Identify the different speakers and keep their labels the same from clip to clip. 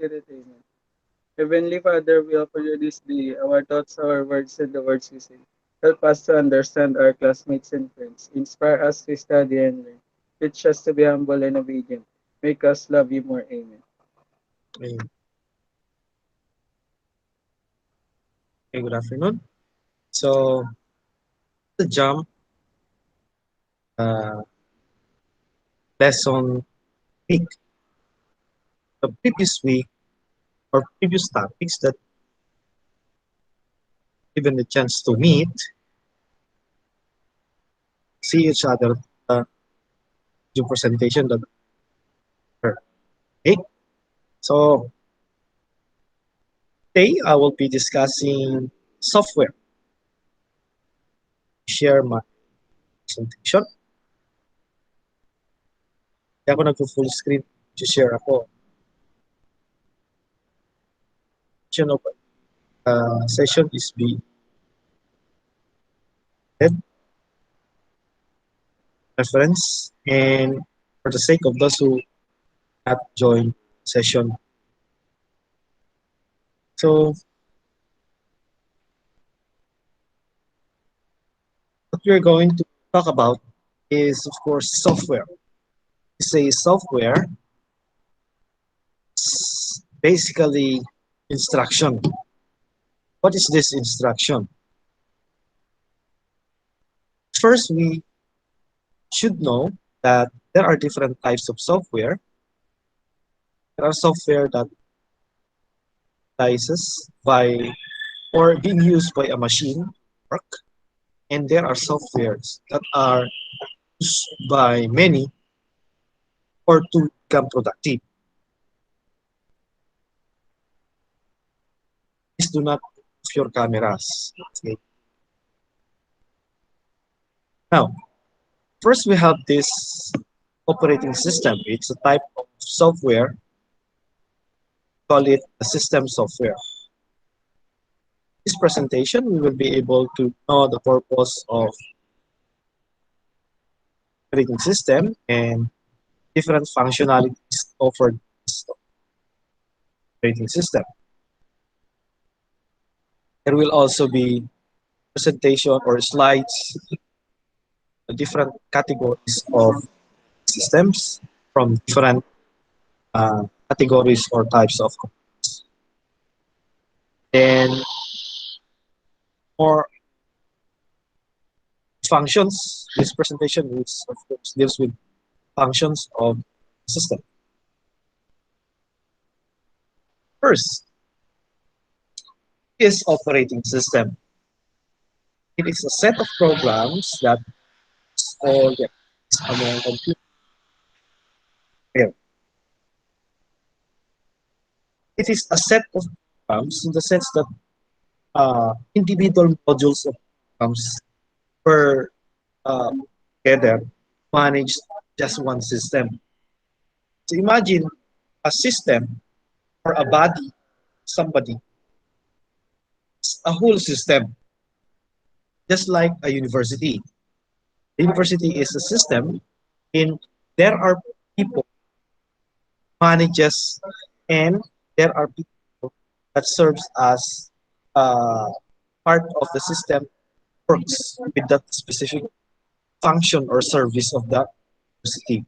Speaker 1: good attainment. Heavenly Father, we offer you this day our thoughts, our words, and the words we say. Help us to understand our classmates and friends. Inspire us to study and learn. Teach us to be humble and obedient. Make us love you more. Amen.
Speaker 2: Okay, good afternoon. So, the jump uh, lesson week, the previous week or previous topics that given the chance to meet, see each other, do presentation that occurred. Okay, so today I will be discussing software. Share my presentation. Kaya ako nag-full screen to share ako. Of session is being reference and for the sake of those who have joined session. So what we're going to talk about is of course software. We say software is basically instruction. What is this instruction? First, we should know that there are different types of software. There are software that utilizes by or being used by a machine work, and there are softwares that are used by many or to become productive. Please do not off your cameras. Okay. Now, first we have this operating system. It's a type of software. Call it a system software. This presentation, we will be able to know the purpose of operating system and different functionalities offered in this operating system. There will also be presentation or slides, different categories of systems from different categories or types of components. And more functions, this presentation is, of course, deals with functions of the system. First is operating system. It is a set of programs that all the among computer. It is a set of programs in the sense that individual modules of programs per together manage just one system. So imagine a system or a body, somebody, a whole system, just like a university. The university is a system in there are people manages and there are people that serves as uh, part of the system works with that specific function or service of that university.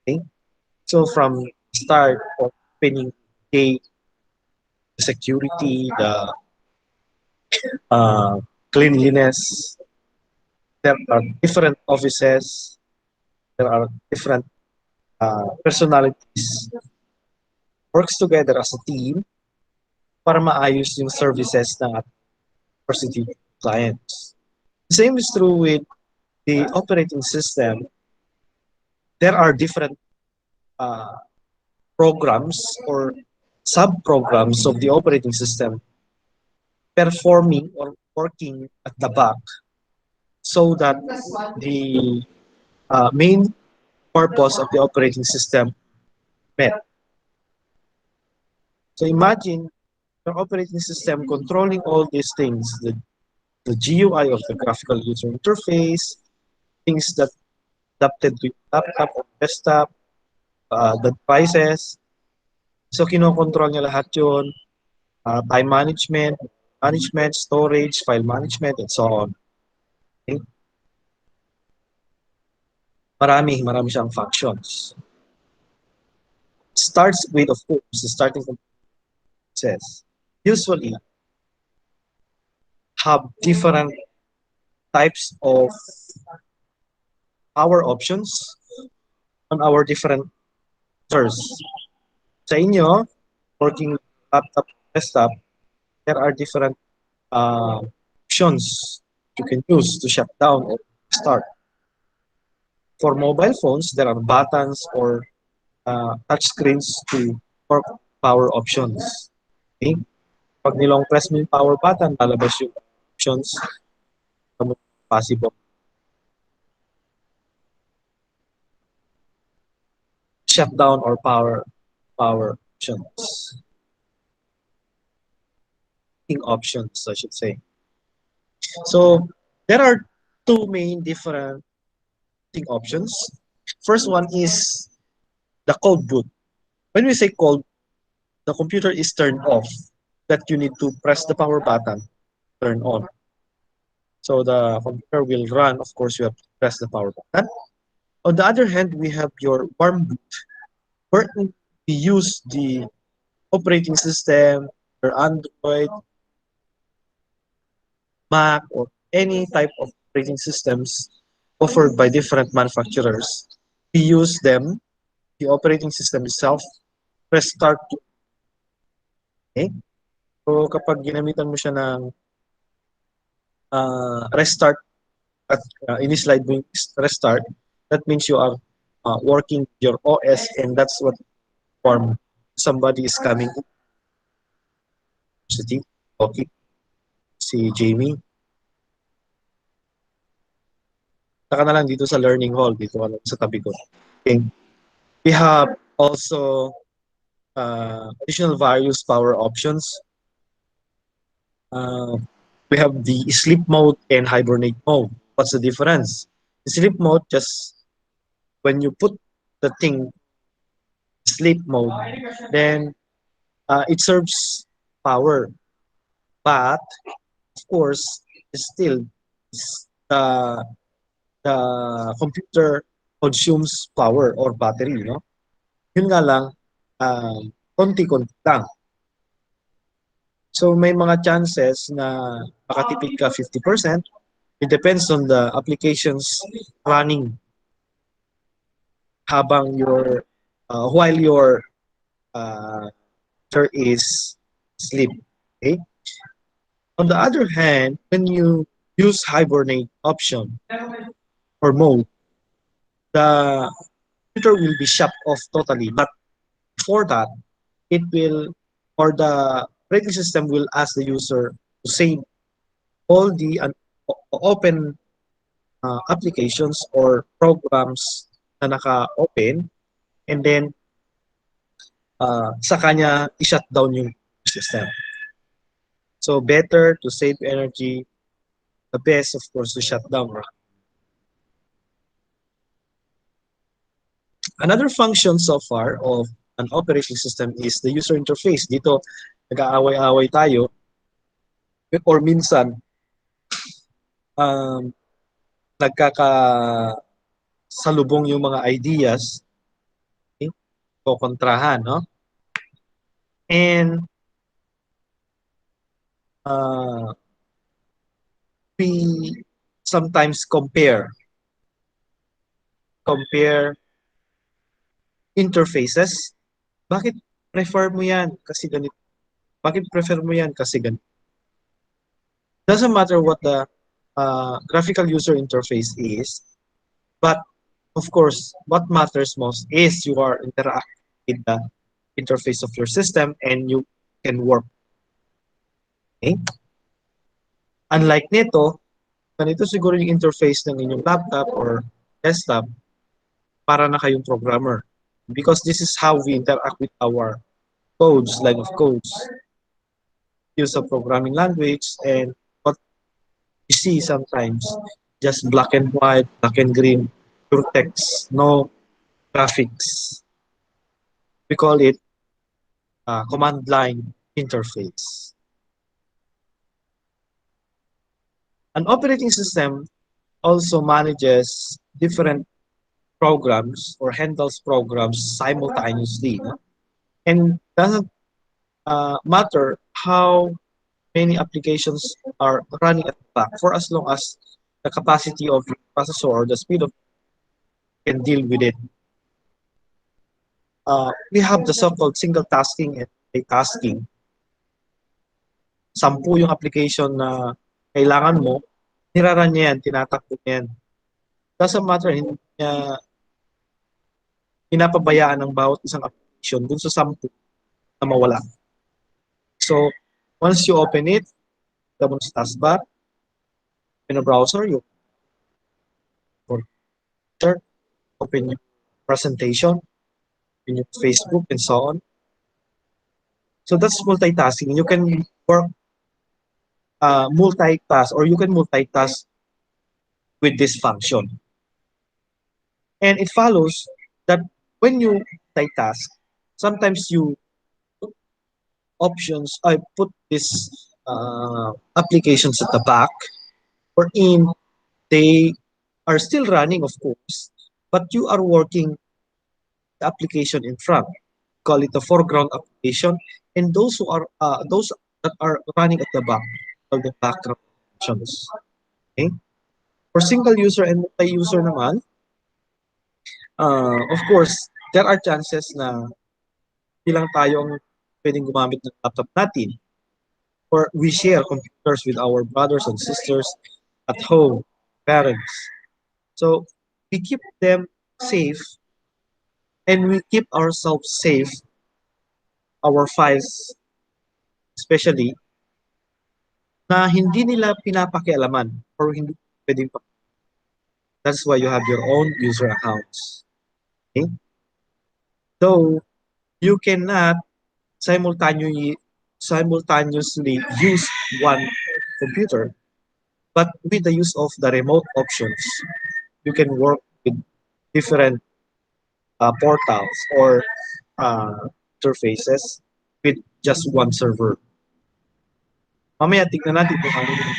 Speaker 2: Okay? So from start of opening gate, the security, the cleanliness, there are different offices, there are different personalities works together as a team para maayos yung services ng university clients. The same is true with the operating system. There are different uh, programs or sub-programs of the operating system performing or working at the back so that the main purpose of the operating system met. So imagine your operating system controlling all these things, the GUI of the graphical user interface, things that adapted to laptop or desktop, the devices, So kinokontrol niya lahat yun, time management, storage, file management, and so on. Okay? Marami siyang functions. Starts with, of course, the starting says, usually have different types of power options on our different users. Sa inyo, working laptop, desktop, there are different options you can use to shut down or start. For mobile phones, there are buttons or touch screens to for power options. Okay? Pag nilong press mo yung power button, lalabas yung options na possible. Shut down or power options. Options, I should say. So there are two main different options. First one is the cold boot. When we say cold, the computer is turned off. That you need to press the power button, turn on. So the computer will run. Of course, you have to press the power button. On the other hand, we have your warm boot, where we use the operating system, your Android, Mac, or any type of operating systems offered by different manufacturers. We use them, the operating system itself, press start. Okay? So kapag ginamitan mo siya ng restart at ini-slide mo yung restart, that means you are working your OS, and that's what form somebody is coming to university. Okay, si Jamie. Saka na lang dito sa learning hall, dito ka lang sa tabi ko. Okay. We have also additional various power options. Uh, we have the sleep mode and hibernate mode. What's the difference? The sleep mode, just when you put the thing sleep mode, then it serves power. But of course, still the computer consumes power or battery, you know. Yun nga lang, konti-konti lang. So may mga chances na makatipid ka 50%. It depends on the applications running habang your while your uh, is sleep. Okay? On the other hand, when you use hibernate option or mode, the computer will be shut off totally. But before that, it will, or the operating system will ask the user to save all the open applications or programs na naka-open, and then sa kanya i-shut down yung system. So better to save energy, the best of course to shut down. Another function so far of an operating system is the user interface. Dito nag-aaway-away tayo or minsan um, nagkakasalubong yung mga ideas, okay? O kontrahan, no? And we sometimes compare interfaces. Bakit prefer mo yan kasi ganito? Bakit prefer mo yan kasi ganito? Doesn't matter what the graphical user interface is, but of course, what matters most is you are interacting with the interface of your system and you can work. Okay? Unlike nito, ganito siguro yung interface ng inyong laptop or desktop para na kayong programmer. Because this is how we interact with our codes, line of codes, use of programming language, and what you see sometimes, just black and white, black and green, pure text, no graphics. We call it command line interface. An operating system also manages different programs or handles programs simultaneously. No? And doesn't matter how many applications are running at the back for as long as the capacity of the processor or the speed of can deal with it. We have the so-called single tasking and multitasking. 10 yung application na kailangan mo, niraran niya yan, tinatakbo niya yan. Doesn't matter, hindi niya pinapabayaan ng bawat isang application dun sa 10 na mawala. So, once you open it, double sa taskbar, in a browser, you open your presentation, in your Facebook, and so on. So that's multitasking. You can work multitask or you can multitask with this function. And it follows that when you multitask, sometimes you put options, I put these applications at the back, wherein they are still running, of course, but you are working the application in front. Call it the foreground application, and those that are running at the back, called the background applications. Okay? For single user and multi-user naman, of course, there are chances na hindi lang tayo ang pwedeng gumamit ng laptop natin or we share computers with our brothers and sisters at home, parents. So we keep them safe and we keep ourselves safe, our files especially, na hindi nila pinapakialaman or hindi pwedeng that's why you have your own user accounts. Okay? So you cannot simultaneously use one computer, but with the use of the remote options, you can work with different portals or uh, interfaces with just one server. Mamaya tignan natin kung ano yung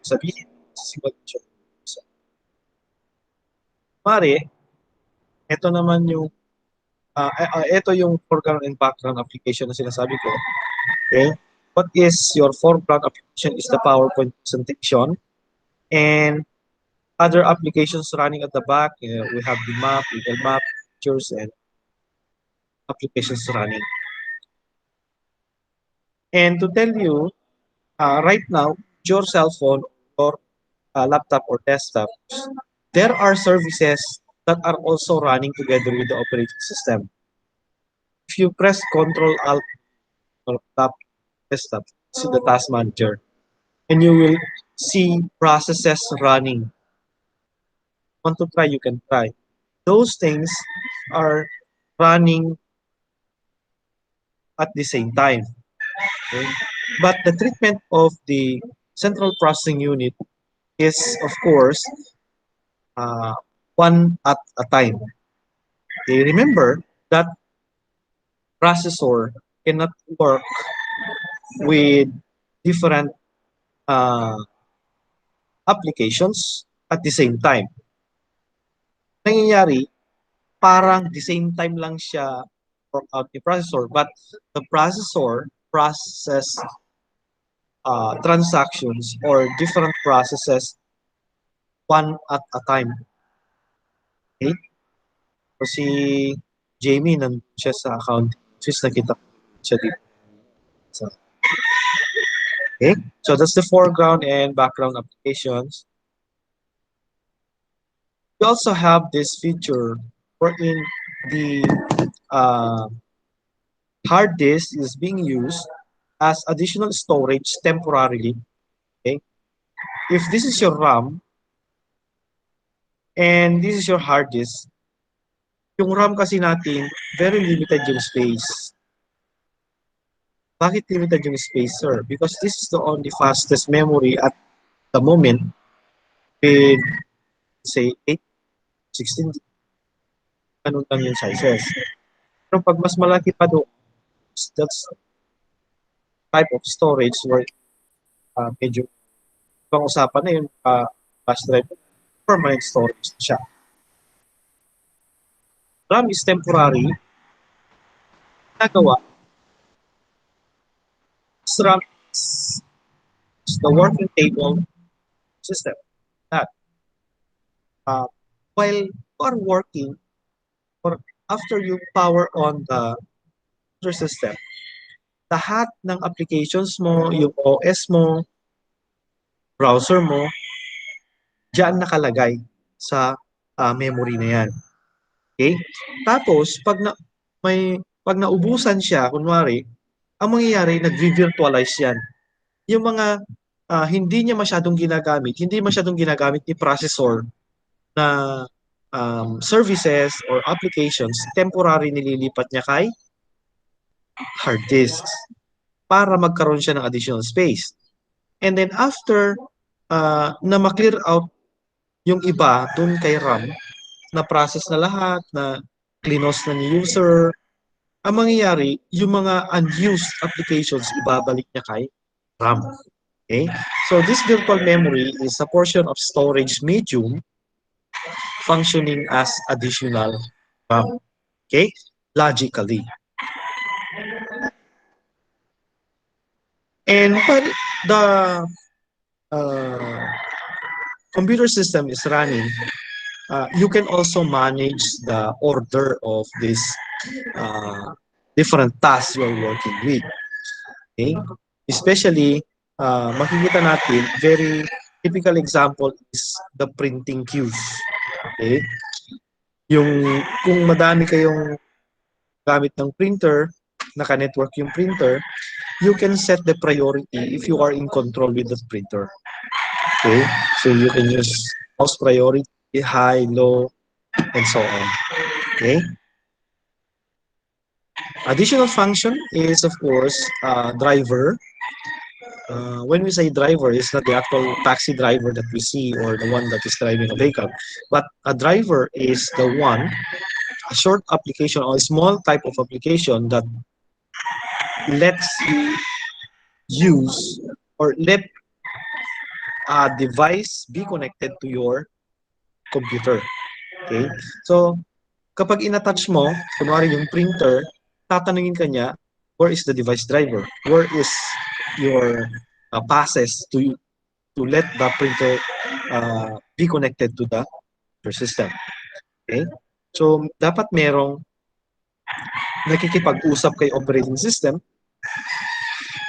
Speaker 2: sabihin. So, Mari, ito naman yung ito yung foreground and background application na sinasabi ko. Okay? What is your foreground application is the PowerPoint presentation and other applications running at the back. We have the map, Google Map, pictures, and applications running. And to tell you, right now, your cell phone or laptop or desktop, there are services that are also running together with the operating system. If you press Control Alt or tap desktop, see the task manager, and you will see processes running. Want to try, you can try. Those things are running at the same time. Okay? But the treatment of the central processing unit is, of course, uh, one at a time. Okay? Remember that processor cannot work with different uh, applications at the same time. Nangyayari, parang the same time lang siya work out the processor, but the processor process transactions or different processes one at a time. Okay? So si Jamie nandun siya sa accounting office, nakita ko siya dito. So, okay? So that's the foreground and background applications. We also have this feature wherein the uh, hard disk is being used as additional storage temporarily. Okay? If this is your RAM and this is your hard disk, yung RAM kasi natin, very limited yung space. Bakit limited yung space, sir? Because this is the only fastest memory at the moment with, say, 8, 16, ganun lang yung sizes. Pero pag mas malaki pa doon, That's type of storage where medyo ibang usapan na yung flash drive, permanent storage na siya. RAM is temporary, ginagawa, RAM is the working table system. That uh, while you are working or after you power on the computer system, lahat ng applications mo, yung OS mo, browser mo, diyan nakalagay sa memory na yan. Okay? Tapos, pag naubusan siya, kunwari, ang mangyayari, nag-virtualize yan. Yung mga hindi niya masyadong ginagamit, hindi masyadong ginagamit ni processor na services or applications, temporary nililipat niya kay hard disks para magkaroon siya ng additional space. And then after na ma-clear out yung iba dun kay RAM, na process na lahat, na klinos na ni user, ang mangyayari, yung mga unused applications, ibabalik niya kay RAM. Okay? So this virtual memory is a portion of storage medium functioning as additional RAM. Okay? Logically. And while the uh, computer system is running, you can also manage the order of these uh, different tasks you're working with. Okay? Especially, makikita natin, very typical example is the printing queues. Okay? Yung kung madami kayong gamit ng printer, naka-network yung printer, you can set the priority if you are in control with the printer. Okay? So you can use most priority, high, low, and so on. Okay? Additional function is, of course, driver. When we say driver, it's not the actual taxi driver that we see or the one that is driving a vehicle, but a driver is the one, a short application or a small type of application that lets you use or let a device be connected to your computer. Okay? So, kapag in-attach mo, kunwari yung printer, tatanungin ka niya, where is the device driver? Where is your passes to let the printer be connected to the system? Okay? So, dapat merong nakikipag-usap kay operating system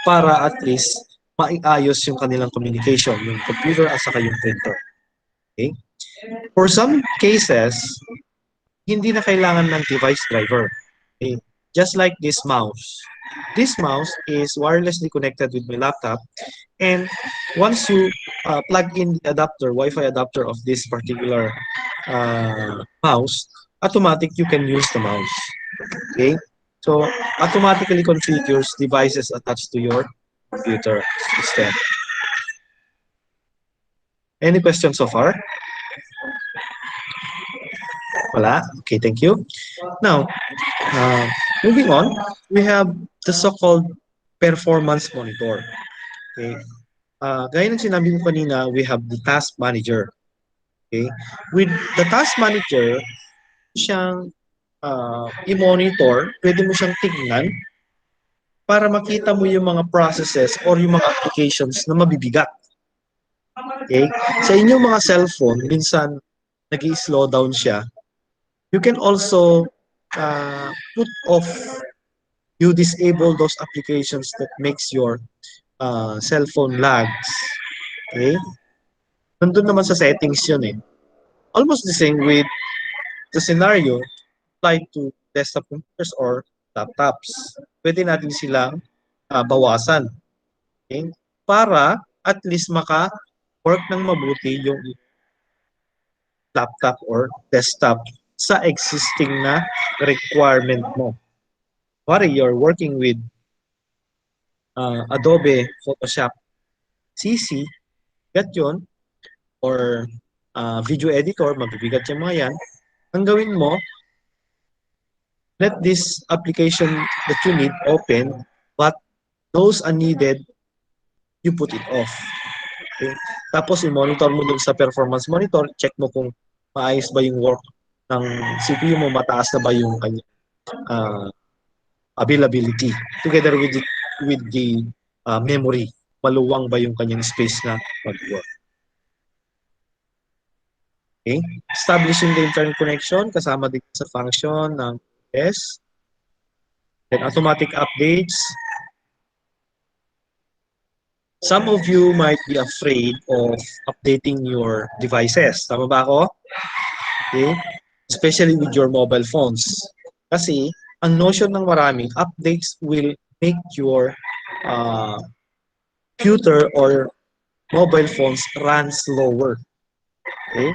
Speaker 2: para at least maiayos yung kanilang communication, yung computer at saka yung printer. Okay? For some cases, hindi na kailangan ng device driver. Okay? Just like this mouse. This mouse is wirelessly connected with my laptop, and once you plug in the adapter, Wi-Fi adapter of this particular mouse, automatic you can use the mouse. Okay? So automatically configures devices attached to your computer system. Any questions so far? Wala? Okay, thank you. Now, uh, moving on, we have the so-called performance monitor. Okay? Gaya ng sinabi ko kanina, we have the task manager. Okay? With the task manager, siyang i-monitor, pwede mo siyang tignan para makita mo yung mga processes or yung mga applications na mabibigat. Okay? Sa inyong mga cellphone, minsan nag-i-slow down siya. You can also put off, you disable those applications that makes your cell phone lags. Okay? Nandun naman sa settings yun eh. Almost the same with the scenario applied to desktop computers or laptops. Pwede natin silang bawasan. Okay? Para at least maka-work ng mabuti yung laptop or desktop sa existing na requirement mo. Pare, you're working with Adobe Photoshop CC, bigat yun, or video editor, mabibigat yung mga yan. Ang gawin mo, Let this application that you need open, but those unneeded, you put it off. Okay? Tapos i-monitor mo dun sa performance monitor, check mo kung maayos ba yung work ng CPU mo, mataas na ba yung kanya uh, availability together with the memory. Maluwang ba yung kanyang space na mag-work. Okay? Establishing the internet connection kasama din sa function ng OS. Then automatic updates. Some of you might be afraid of updating your devices. Tama ba ako? Okay? Especially with your mobile phones. Kasi ang notion ng maraming updates will make your uh, computer or mobile phones run slower. Okay?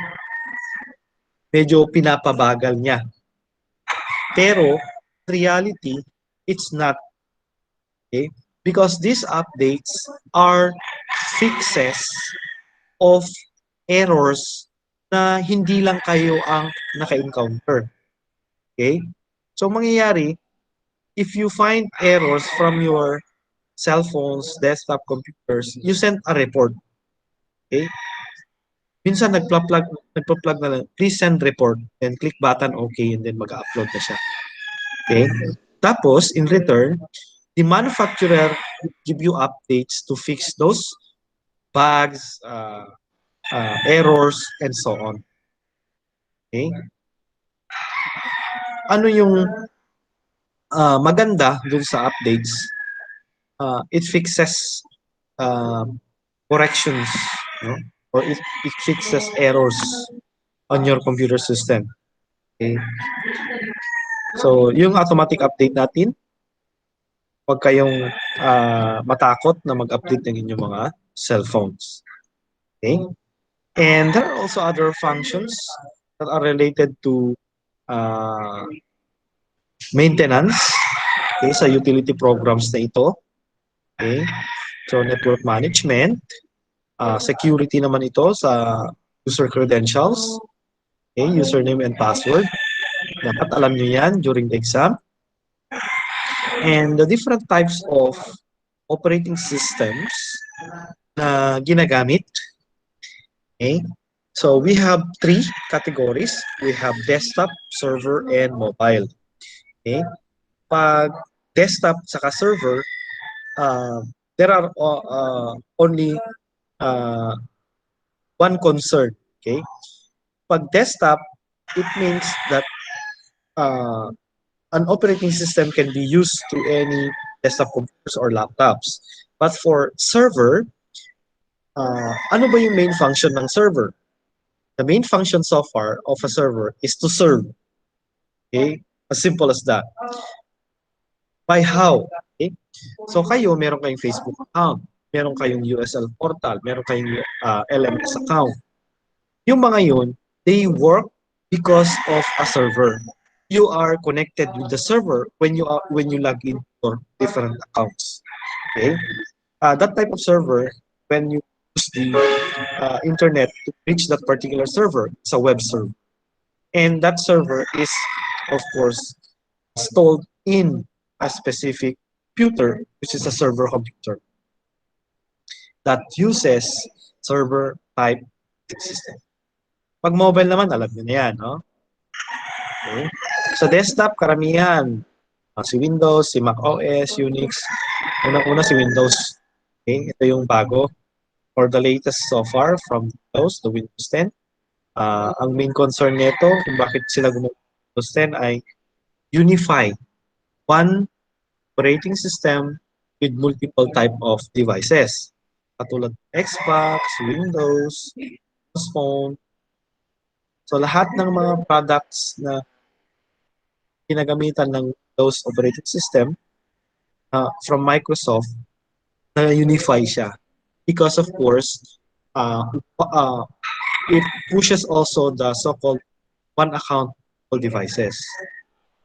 Speaker 2: Medyo pinapabagal niya. Pero reality, it's not. Okay? Because these updates are fixes of errors na hindi lang kayo ang naka-encounter. Okay? So, mangyayari, if you find errors from your cell phones, desktop computers, you send a report. Okay? Minsan nagpa-plug na lang, please send report, then click button okay, and then mag-upload na siya. Okay? Tapos, in return, the manufacturer will give you updates to fix those bugs, errors, and so on. Okay? Ano yung maganda dun sa updates? It fixes uh, corrections, no? Or it fixes errors on your computer system. Okay? So, yung automatic update natin, huwag kayong matakot na mag-update ng inyong mga cellphones. Okay? And there are also other functions that are related to uh, maintenance, okay, sa utility programs na ito. Okay? So, network management, security naman ito sa user credentials, okay, username and password. Dapat alam nyo yan during the exam. And the different types of operating systems na ginagamit. Okay? So we have three categories. We have desktop, server, and mobile. Okay? Pag desktop saka server, there are only uh, one concern. Okay? Pag desktop, it means that uh, an operating system can be used to any desktop computers or laptops. But for server, ano ba yung main function ng server? The main function so far of a server is to serve. Okay? As simple as that. By how? Okay? So kayo, meron kayong Facebook account, meron kayong USL portal, meron kayong LMS account. Yung mga yun, they work because of a server. You are connected with the server when you log in your different accounts. Okay? That type of server, when you use the internet to reach that particular server, it's a web server. And that server is, of course, installed in a specific computer, which is a server computer, that uses server type system. Pag mobile naman, alam niyo na yan, no? Okay. Sa desktop, karamihan, si Windows, si Mac OS, Unix, unang-una si Windows. Okay, ito yung bago or the latest so far from Windows, the Windows 10. Ang main concern nito kung bakit sila gumawa ng Windows 10 ay unify one operating system with multiple type of devices. Katulad ng Xbox, Windows, phone. So lahat ng mga products na ginagamitan ng Windows operating system from Microsoft na unify siya. Because of course, it pushes also the so-called one account all devices.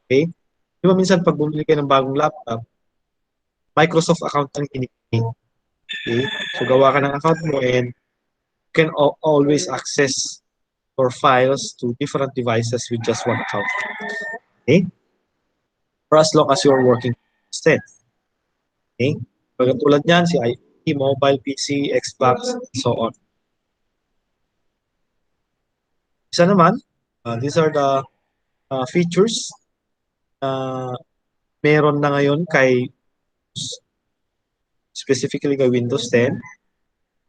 Speaker 2: Okay? Di ba minsan pag bumili kayo ng bagong laptop, Microsoft account ang hinihingi. Okay? So gawa ka ng account mo and you can always access your files to different devices with just one account. Okay? for as long as you're working instead. Okay? Pagkatulad niyan, si IT, mobile, PC, Xbox, so on. Isa naman, these are the features na meron na ngayon kay specifically kay Windows 10.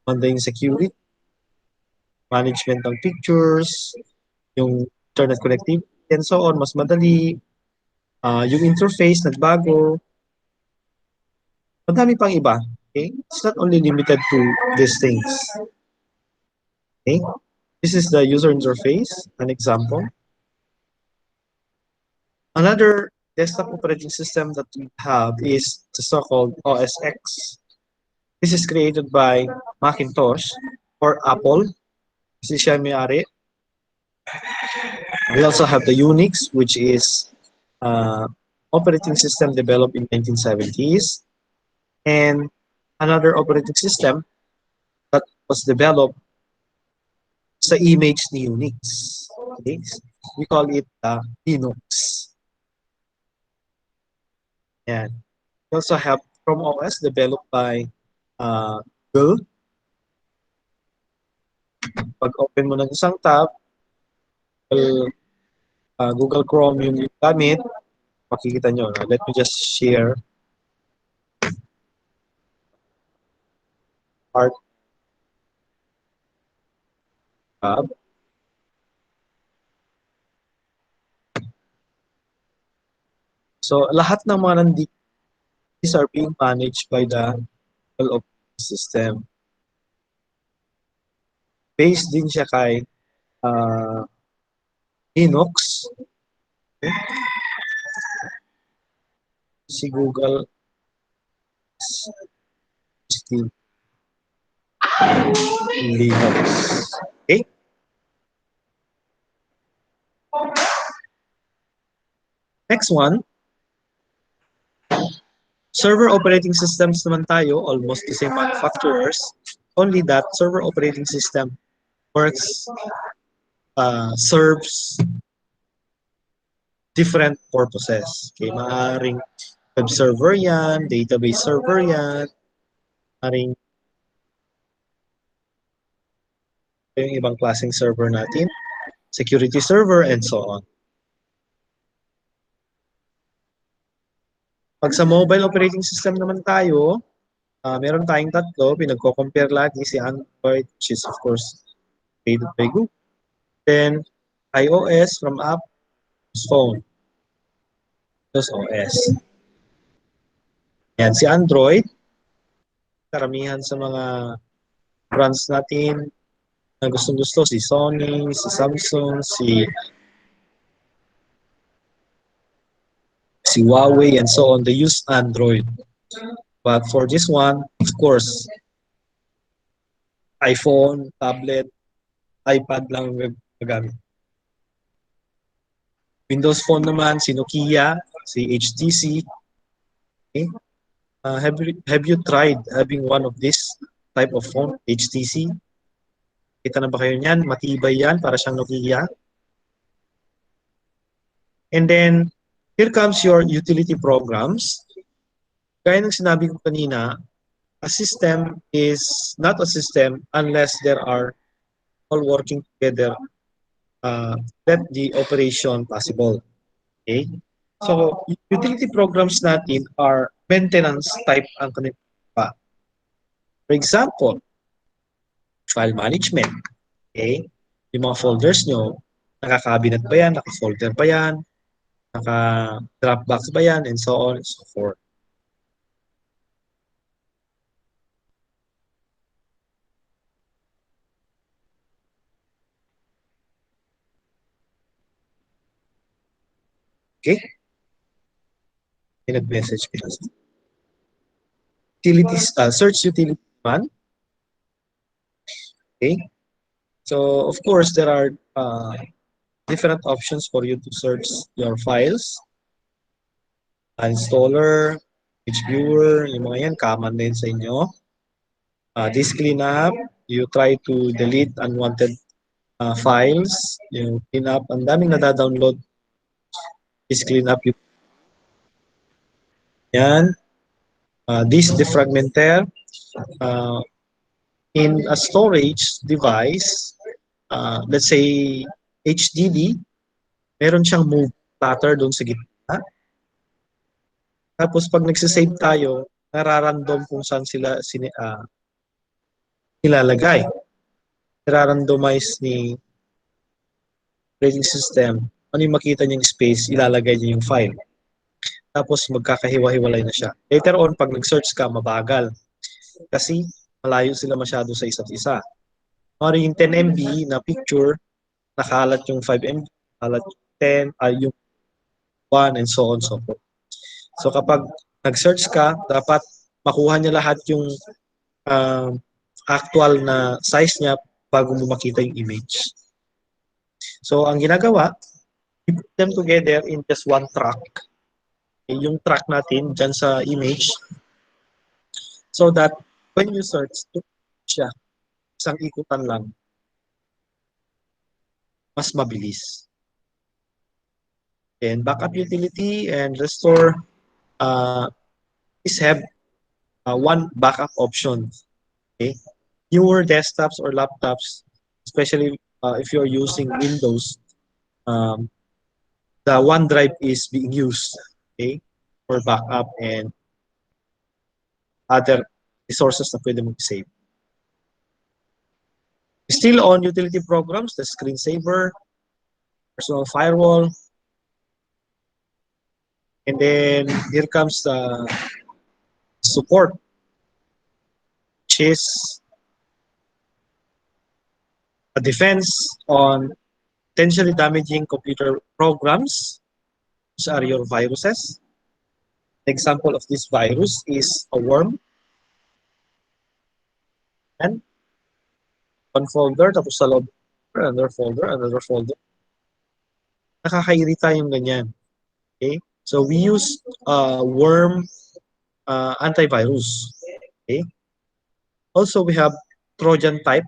Speaker 2: Manda yung security, management ng pictures, yung internet connectivity, and so on, mas madali. Yung interface nagbago, madami pang iba. Okay? It's not only limited to these things. Okay? This is the user interface, an example. Another desktop operating system that we have is the so-called OS X. This is created by Macintosh or Apple. Kasi siya may-ari. We also have the Unix, which is operating system developed in 1970s. And another operating system that was developed sa image ni Unix. Okay? We call it Linux. And we also have Chrome OS developed by Google. Pag open mo ng isang tab, Google Chrome yung gamit, makikita nyo. Let me just share our tab. So lahat ng mga nandito, these are being managed by the Google operating system. Based din siya kay Linux. Okay? Si Google still Linux. Okay? Next one, server operating systems naman tayo, almost the same manufacturers, only that server operating system works, serves different purposes. Okay, maaaring web server yan, database server yan, maaaring yung ibang klaseng server natin, security server, and so on. Pag sa mobile operating system naman tayo, meron tayong tatlo, pinagko-compare lagi si Android, which is of course created by Google. Then, iOS from Apple's phone. Windows OS. Yan, si Android, karamihan sa mga brands natin na gustong-gusto, si Sony, si Samsung, si Huawei, and so on, they use Android. But for this one, of course, iPhone, tablet, iPad lang gagamit. Windows Phone naman, si Nokia, si HTC. Okay? Have you tried having one of this type of phone, HTC? Kita na ba kayo niyan? Matibay yan, para siyang Nokia. And then, here comes your utility programs. Gaya ng sinabi ko kanina, a system is not a system unless there are all working together let the operation possible. Okay? So, utility programs natin are maintenance type ang kanila. For example, file management. Okay? Yung mga folders nyo, naka-cabinet ba yan, naka-folder ba yan, naka-dropbox ba yan, and so on and so forth. Okay? Message pinasa. Utilities, search utility man. Okay? So, of course, there are different options for you to search your files. Installer, page viewer, yung mga yan, common din sa inyo. This cleanup, you try to delete unwanted files. Yung cleanup, ang daming nadadownload. This cleanup, Yan. This defragmenter uh, in a storage device, let's say HDD, meron siyang move platter doon sa gitna. Tapos pag nagsisave tayo, nararandom kung saan sila nilalagay. Nararandomize ni operating system ano yung makita niyang space, ilalagay niya yung file. Tapos magkakahiwa-hiwalay na siya. Later on, pag nag-search ka, mabagal. Kasi malayo sila masyado sa isa't isa. Mari yung 10 MB na picture, nakalat yung 5 MB, nakalat yung 10, yung 1, and so on, so forth. So kapag nag-search ka, dapat makuha niya lahat yung uh, actual na size niya bago mo makita yung image. So ang ginagawa, we put them together in just one track. Yung track natin dyan sa image, so that when you search, siya, isang ikutan lang, mas mabilis. And backup utility and restore is have one backup option. Okay? Newer desktops or laptops, especially if you're using Windows, um, the OneDrive is being used, okay, for backup and other resources na pwede mong save. Still on utility programs, the screensaver, personal firewall, and then here comes the support, which is a defense on potentially damaging computer programs. These are your viruses. An example of this virus is a worm, and one folder, tapos sa loob, another folder, another folder. Nakakairita yung ganyan. Okay? So we use worm antivirus. Okay? Also, we have Trojan type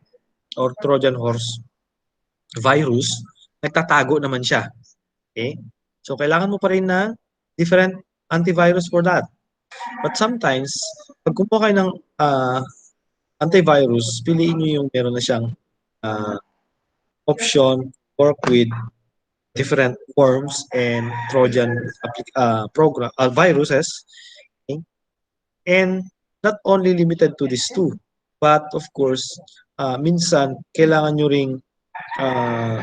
Speaker 2: or Trojan horse virus. Nagtatago naman siya. Okay? So kailangan mo pa rin na different antivirus for that. But sometimes, pag kumuha kayo ng antivirus, piliin nyo yung meron na siyang uh, option work with different worms and Trojan program viruses. Okay? And not only limited to these two, but of course, minsan kailangan nyo ring uh,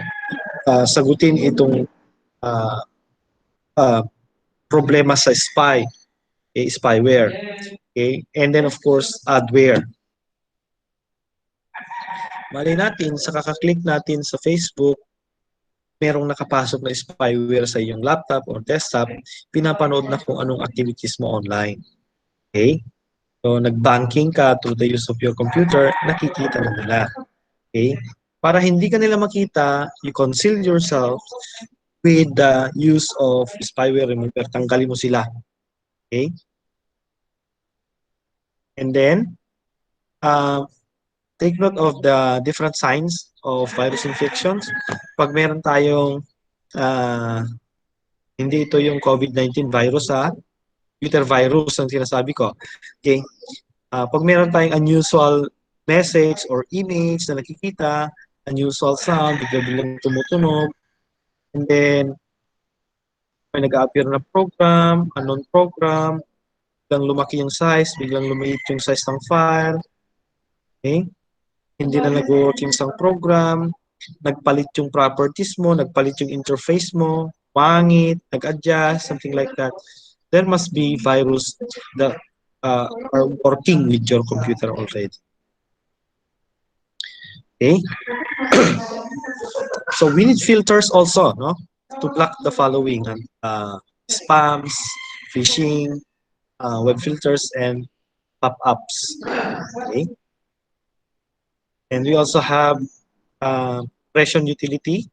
Speaker 2: sagutin itong uh, uh, problema sa spyware. Okay? And then of course, adware. Mali natin, sa kakaklik natin sa Facebook, merong nakapasok na spyware sa iyong laptop or desktop, pinapanood na kung anong activities mo online. Okay? So, nag-banking ka through the use of your computer, nakikita na nila. Okay? Para hindi ka nila makita, you conceal yourself with the use of spyware remover. Tanggalin mo sila. Okay? And then, take note of the different signs of virus infections. Pag meron tayong hindi ito yung COVID-19 virus, computer virus ang sinasabi ko. Okay? Pag meron tayong unusual message or image na nakikita, unusual sound, bigla-biglang tumutunog, and then may nag-appear na program, unknown program, biglang lumaki yung size, biglang lumiit yung size ng file, okay? Hindi na nag-work yung isang program, nagpalit yung properties mo, nagpalit yung interface mo, pangit, nag-adjust, something like that. There must be virus that are working with your computer already. Okay? So we need filters also, no? To block the following: spams, phishing, web filters, and pop-ups. Okay? And we also have compression utility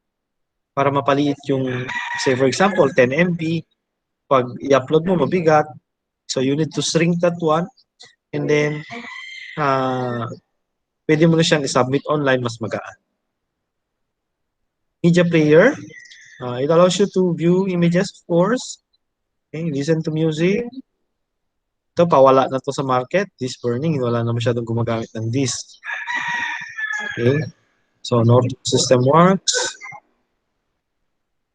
Speaker 2: para mapaliit yung, say for example, 10 MB. Pag i-upload mo, mabigat. So you need to shrink that one. And then, pwede mo na siyang i-submit online, mas magaan. Media player, it allows you to view images, of course. Okay, listen to music, Ito, pawala na to sa market. This burning, wala na masyadong gumagamit ng this. Okay? So, Norton system works.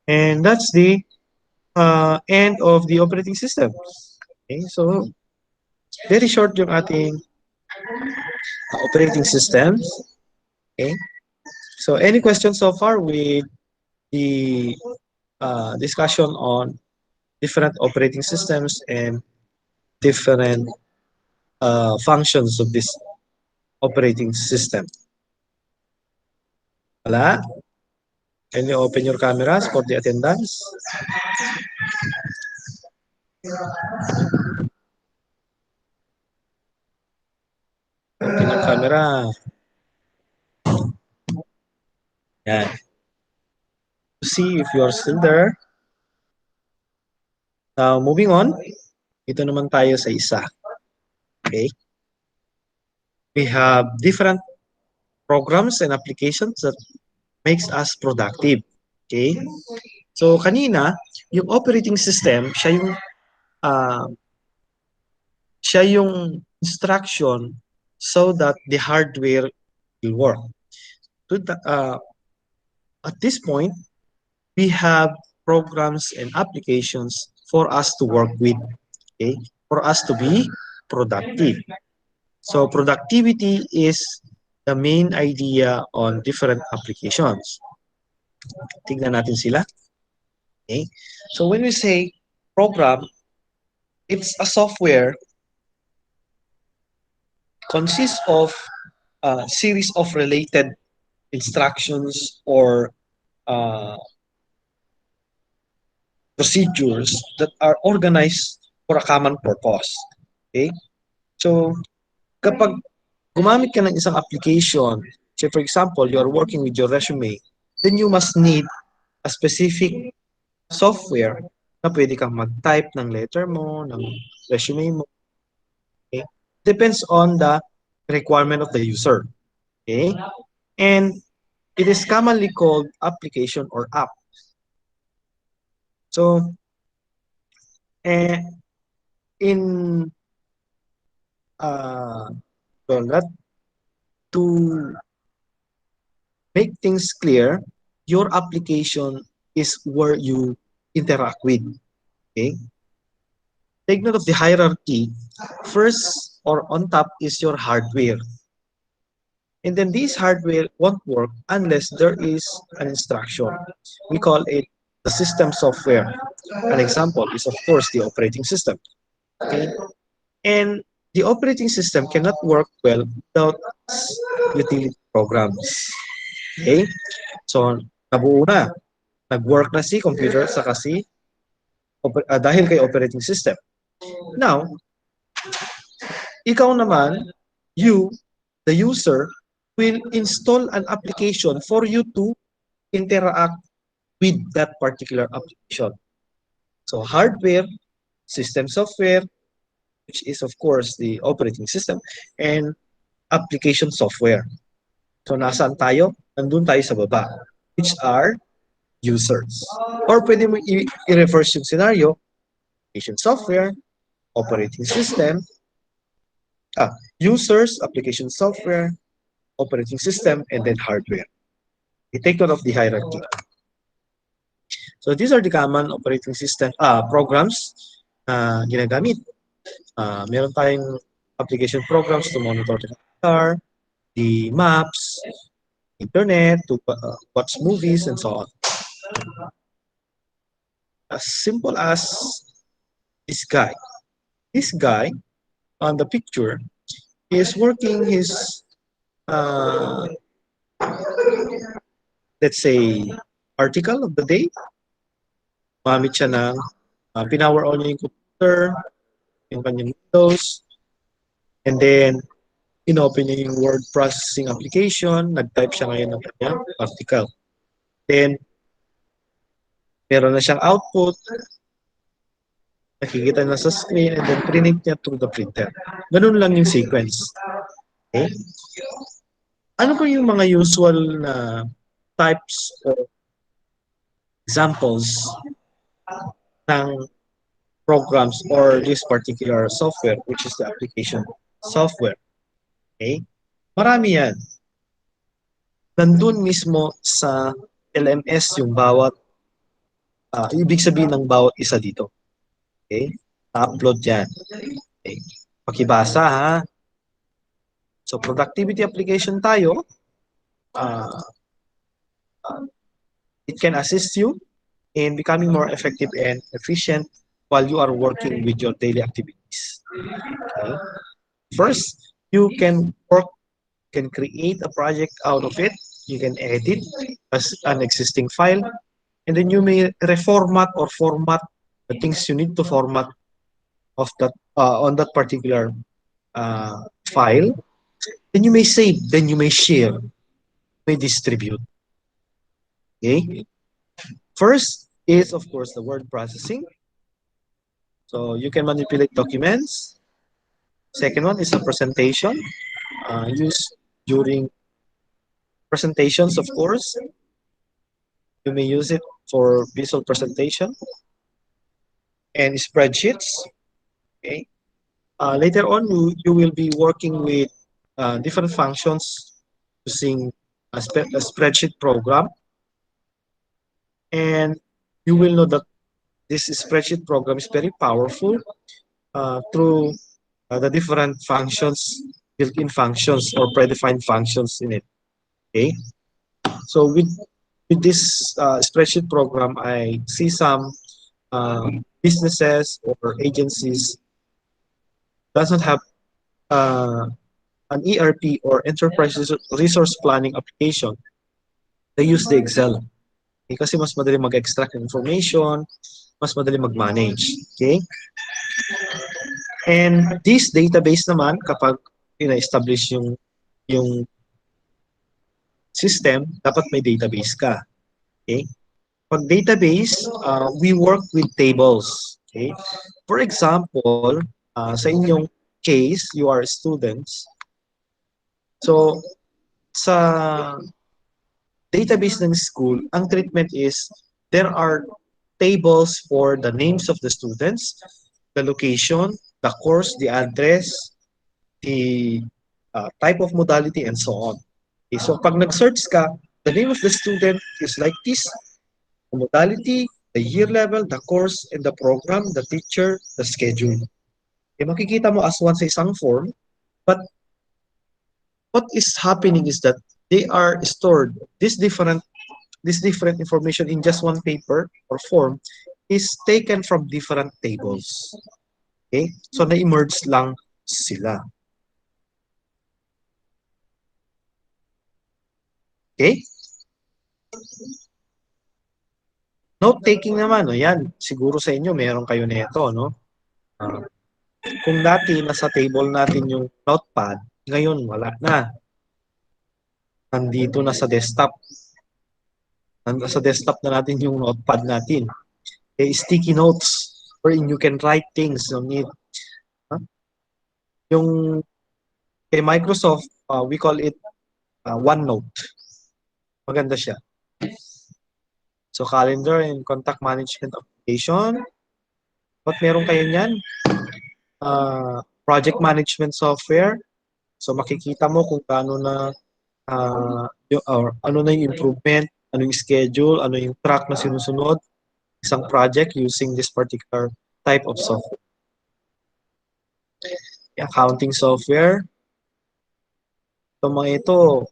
Speaker 2: And that's the end of the operating system. Okay? So, very short yung ating operating systems. Okay? So, any questions so far with the discussion on different operating systems and different functions of this operating system? Wala? Can you open your cameras for the attendance? Open your camera. Yan. To see if you are still there. Now, moving on. Ito naman tayo sa isa. Okay? We have different programs and applications that makes us productive. Okay? So, kanina, yung operating system, uh, siya yung instruction so that the hardware will work. At this point, we have programs and applications for us to work with, okay? For us to be productive. So productivity is the main idea on different applications. Tignan natin sila. Okay? So when we say program, it's a software consists of a series of related instructions or uh, procedures that are organized for a common purpose. Okay? So, kapag gumamit ka ng isang application, say for example, you are working with your resume, then you must need a specific software na pwede kang mag-type ng letter mo, ng resume mo. Okay? Depends on the requirement of the user. Okay? And it is commonly called application or app. So, eh, in well, that to make things clear, your application is where you interact with. Okay? Take note of the hierarchy. First or on top is your hardware. And then this hardware won't work unless there is an instruction. We call it the system software. An example is of course the operating system. Okay? And the operating system cannot work well without utility programs. Okay? So, nabuo na. Nag-work na si computer sa kasi dahil kay operating system. Now, ikaw naman, you, the user, will install an application for you to interact with that particular application. So, hardware, system software, which is of course the operating system, and application software. So, nasaan tayo? Nandun tayo sa baba, which are users. Or pwede mo i-reverse yung scenario, application software, operating system, users, application software, operating system, and then hardware. We take note of the hierarchy. So these are the common operating system programs na ginagamit. Meron tayong application programs to monitor the car, the maps, internet, to watch movies, and so on. As simple as this guy. This guy on the picture is working his, let's say, article of the day. Gumamit siya ng pinower on niya yung computer, yung kanyang Windows, and then inopen niya yung word processing application, nag-type siya ngayon ng kanyang article. Then, meron na siyang output, nakikita na sa screen, and then print niya through the printer. Ganun lang yung sequence. Okay? Ano po yung mga usual na types or examples ng programs or this particular software, which is the application software. Okay? Marami yan. Nandun mismo sa LMS yung bawat, ibig sabihin ng bawat isa dito. Okay? Na-upload yan. Okay? Pakibasa ha. So productivity application tayo, uh, it can assist you in becoming more effective and efficient while you are working with your daily activities. Okay? First, you can work, can create a project out of it. You can edit as an existing file, and then you may reformat or format the things you need to format of that on that particular file. Then you may save, then you may share, may distribute. Okay. First is of course the word processing. So you can manipulate documents. Second one is a presentation used during presentations, of course. You may use it for visual presentation and spreadsheets. Okay. Later on, you will be working with different functions using a spreadsheet program, and you will know that this spreadsheet program is very powerful through the different functions, built-in functions or predefined functions in it. Okay, so with this spreadsheet program, I see some businesses or agencies doesn't have uh, an ERP or enterprise resource planning application. They use the Excel. Okay? Kasi mas madali mag-extract ng information, mas madali mag-manage. Okay? And this database naman, kapag ina-establish yung system, dapat may database ka. Okay? Pag database, we work with tables. Okay? For example, sa inyong case, you are students. So, sa database ng school, ang treatment is there are tables for the names of the students, the location, the course, the address, the type of modality, and so on. Okay, so pag nag-search ka, the name of the student is like this, the modality, the year level, the course, and the program, the teacher, the schedule. Okay, makikita mo as one sa isang form, but what is happening is that they are stored, this different information in just one paper or form is taken from different tables. Okay? So na-emerge lang sila. Okay? Note taking naman, no? Yan, siguro sa inyo meron kayo nito, no? Uh, kung dati nasa table natin yung notepad, ngayon wala na. Nandito na sa desktop. Nasa desktop na natin yung notepad natin. Okay, sticky notes wherein you can write things on it. Huh? Yung kay Microsoft, we call it OneNote. Maganda siya. So, calendar and contact management application. What meron kayo niyan? Project management software. So, makikita mo kung paano na or ano na yung improvement, ano yung schedule, ano yung track na sinusunod isang project using this particular type of software. Accounting software. So, mga ito,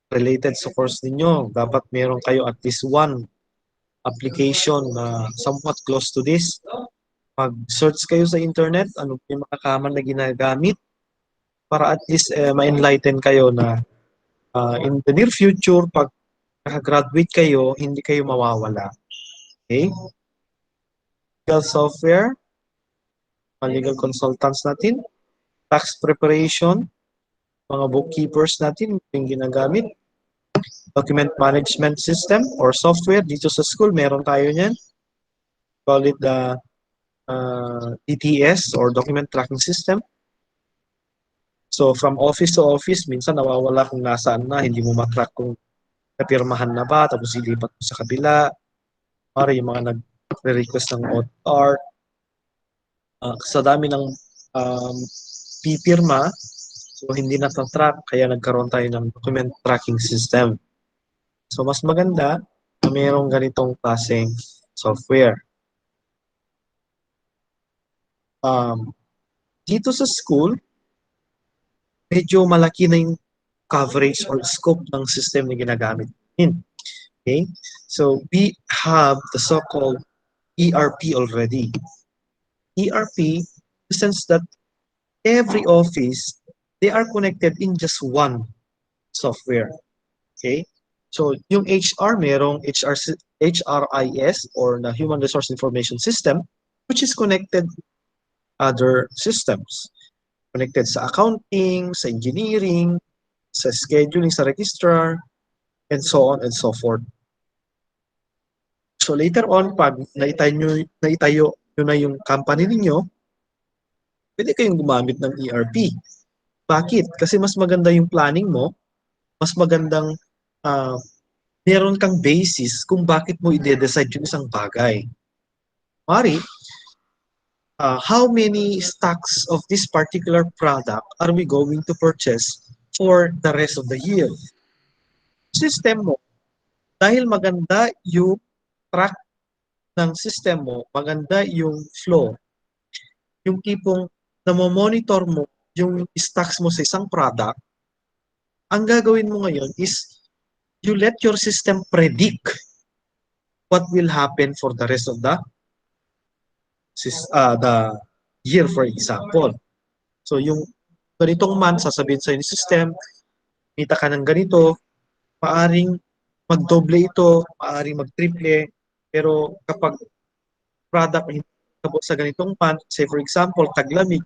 Speaker 2: related sa course ninyo, dapat meron kayo at least one application na somewhat close to this. Mag-search kayo sa internet, ano yung mga common na ginagamit para at least ma-enlighten kayo na in the near future, pag nakagraduate kayo, hindi kayo mawawala. Okay? Legal software, legal consultants natin, tax preparation, mga bookkeepers natin, yung ginagamit, document management system or software. Dito sa school, meron tayo niyan. Call it the DTS or document tracking system. So from office to office, minsan nawawala kung nasaan na, hindi mo matrack kung napirmahan na ba, tapos ilipat mo sa kabila. Para yung mga nagre-request ng OTR. Sa dami ng um, pipirma, so hindi natatrack, kaya nagkaroon tayo ng document tracking system. So mas maganda na mayroong ganitong klaseng software. Um, Dito sa school, medyo malaki na yung coverage or scope ng system na ginagamit natin. Okay? So we have the so-called ERP already. ERP, in the sense that every office, they are connected in just one software. Okay? So yung HR, merong HRIS or the Human Resource Information System, which is connected other systems. Connected sa accounting, sa engineering, sa scheduling, sa registrar, and so on and so forth. So later on, pag naitayo nyo na yung company ninyo, pwede kayong gumamit ng ERP. Bakit? Kasi mas maganda yung planning mo, mas magandang uh, meron kang basis kung bakit mo i-decide yung isang bagay. Mari, how many stocks of this particular product are we going to purchase for the rest of the year? System mo, dahil maganda yung track ng system mo, maganda yung flow, yung tipong monitor mo yung stocks mo sa isang product, ang gagawin mo ngayon is you let your system predict what will happen for the rest of the year, for example. So yung ganitong month, sasabihin sa'yo ni system, kita ka ng ganito, maaring magdoble ito, maaring magtriple, pero kapag product hindi abot sa ganitong month, say for example, taglamig,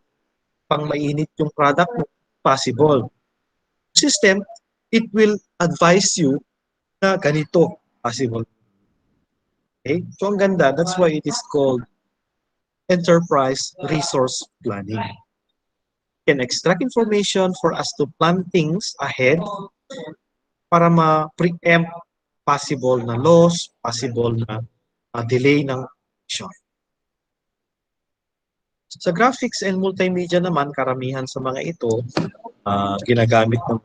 Speaker 2: pang mainit yung product mo, possible. System, it will advise you na ganito, possible. Okay? So ang ganda, that's why it is called enterprise resource planning. Can extract information for us to plan things ahead para ma-preempt possible na loss, possible na delay ng action. Sa graphics and multimedia naman, karamihan sa mga ito, ginagamit ng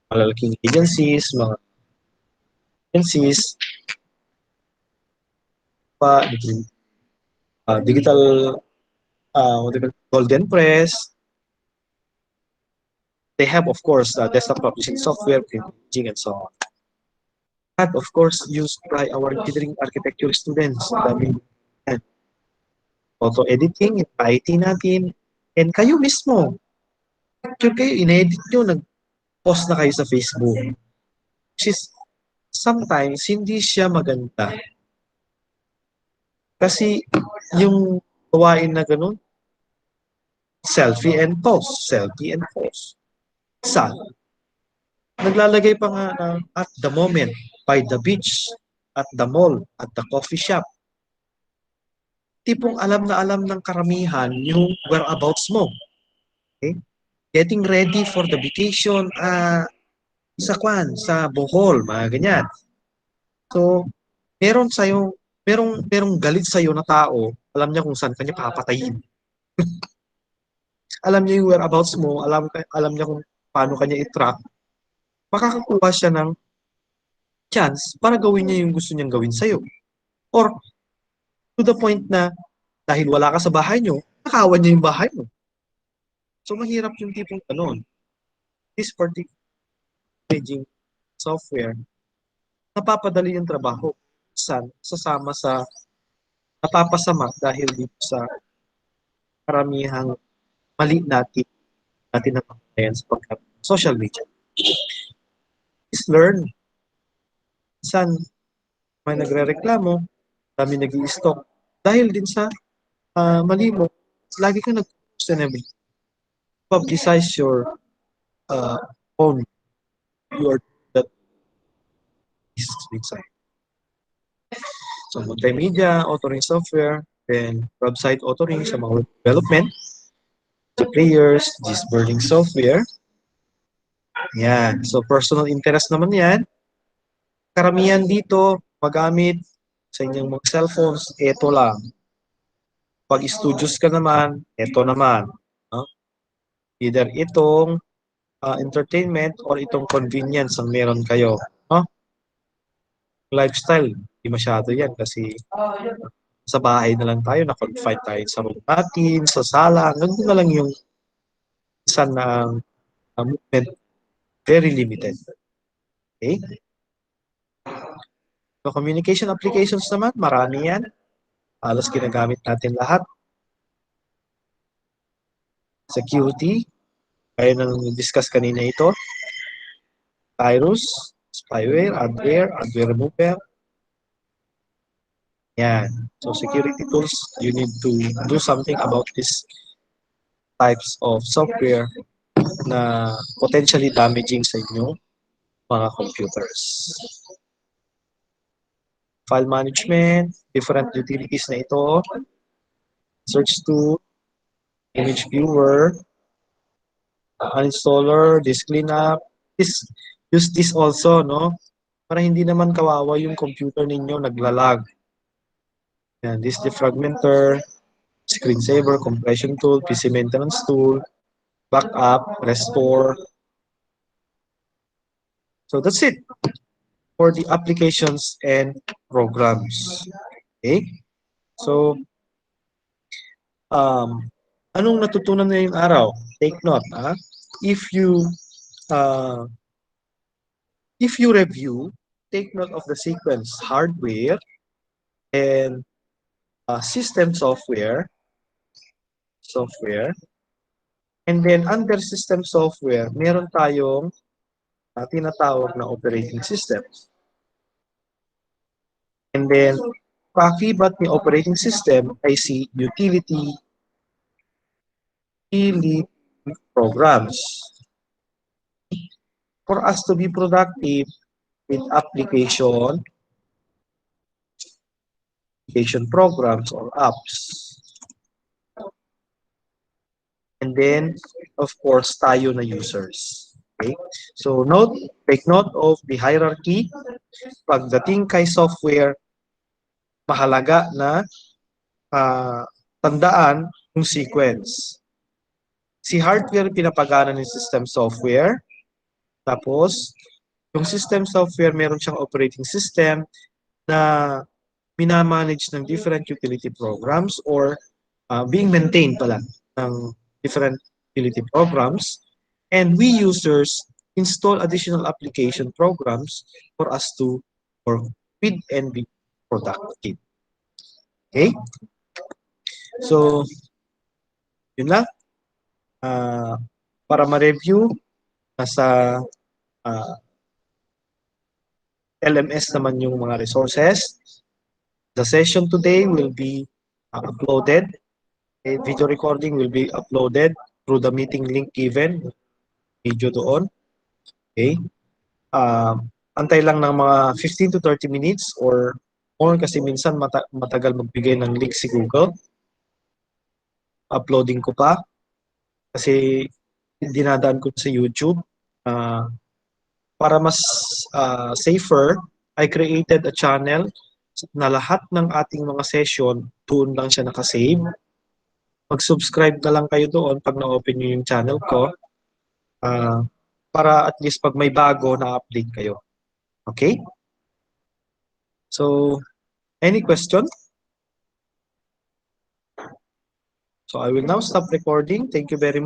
Speaker 2: malalaking agencies, mga agencies, pa, digital, golden press. They have, of course, desktop publishing software, printing, and so on. And of course, used by our engineering architecture students. Dami photo editing, IT natin, and kayo mismo. Picture kayo, in-edit nyo, nag-post na kayo sa Facebook. Which is, sometimes, hindi siya maganda. Kasi, yung gawain na ganun, selfie and post, selfie and post. Isa, naglalagay pa nga ng at the moment, by the beach, at the mall, at the coffee shop. Tipong alam na alam ng karamihan yung whereabouts mo. Okay? Getting ready for the vacation sa Bohol, mga ganyan. So, merong galit sa'yo na tao, alam niya kung saan kanya papatayin. Alam niya yung whereabouts mo, alam niya kung paano kanya i-track, makakakuha siya ng chance para gawin niya yung gusto niyang gawin sa'yo. Or, to the point na, dahil wala ka sa bahay niyo, nakawan niya yung bahay mo. So, mahirap yung tipong ganon. This particular staging software, napapadali yung trabaho. Sasama sa napapasama dahil dito sa karamihang mali natin na pagkayan sa social media. Is learn. San may nagre-reklamo, dami nag-i-stock. Dahil din sa mali mo, lagi ka nag-post and everything. Publicize your own, your that is inside. So, multimedia, authoring software, then website authoring sa mga web development, sa players, this burning software. Yan. So, personal interest naman yan. Karamihan dito, magamit sa inyong mga cellphones, ito lang. Pag studios ka naman, ito naman. No? Either itong entertainment or itong convenience ang meron kayo. No? Lifestyle, hindi masyado yan kasi sa bahay na lang tayo, na-confine tayo sa room natin, sa sala, nandun na lang yung isa ng movement, very limited. Okay? So, communication applications naman, marami yan. Halos ginagamit natin lahat. Security, kaya nang discuss kanina ito. Virus, spyware, adware remover. Yan. So, security tools, you need to do something about these types of software na potentially damaging sa inyong mga computers. File management, different utilities na ito, search tool, image viewer, uninstaller, disk cleanup. Use this also, no? Para hindi naman kawawa yung computer ninyo naglalag. Yan, disk defragmenter, screensaver, compression tool, PC maintenance tool, backup, restore. So that's it for the applications and programs. Okay? So, anong natutunan ngayong araw? Take note, ha? If you uh, if you review, take note of the sequence: hardware and system software, and then under system software, meron tayong tinatawag na operating system. And then, kakibat ni operating system ay si utility programs. For us to be productive with application programs or apps. And then, of course, tayo na users. Okay? So, take note of the hierarchy. Pagdating kay software, mahalaga na tandaan yung sequence. Si hardware, pinapagana ng system software. Tapos, yung system software, meron siyang operating system na minamanage ng different utility programs or being maintained pala ng different utility programs. And we users install additional application programs for us to work with and be productive. Okay? So, yun lang. Para ma-review, nasa LMS naman yung mga resources. The session today will be uploaded. A video recording will be uploaded through the meeting link given. Video doon. Okay? Antay lang ng mga 15 to 30 minutes or more kasi minsan matagal magbigay ng link si Google. Uploading ko pa kasi dinadaan ko sa YouTube. Para mas safer, I created a channel na lahat ng ating mga session, doon lang siya nakasave. Mag-subscribe na lang kayo doon pag na-open nyo yung channel ko para at least pag may bago, na-update kayo. Okay? So, any question? So, I will now stop recording. Thank you very much.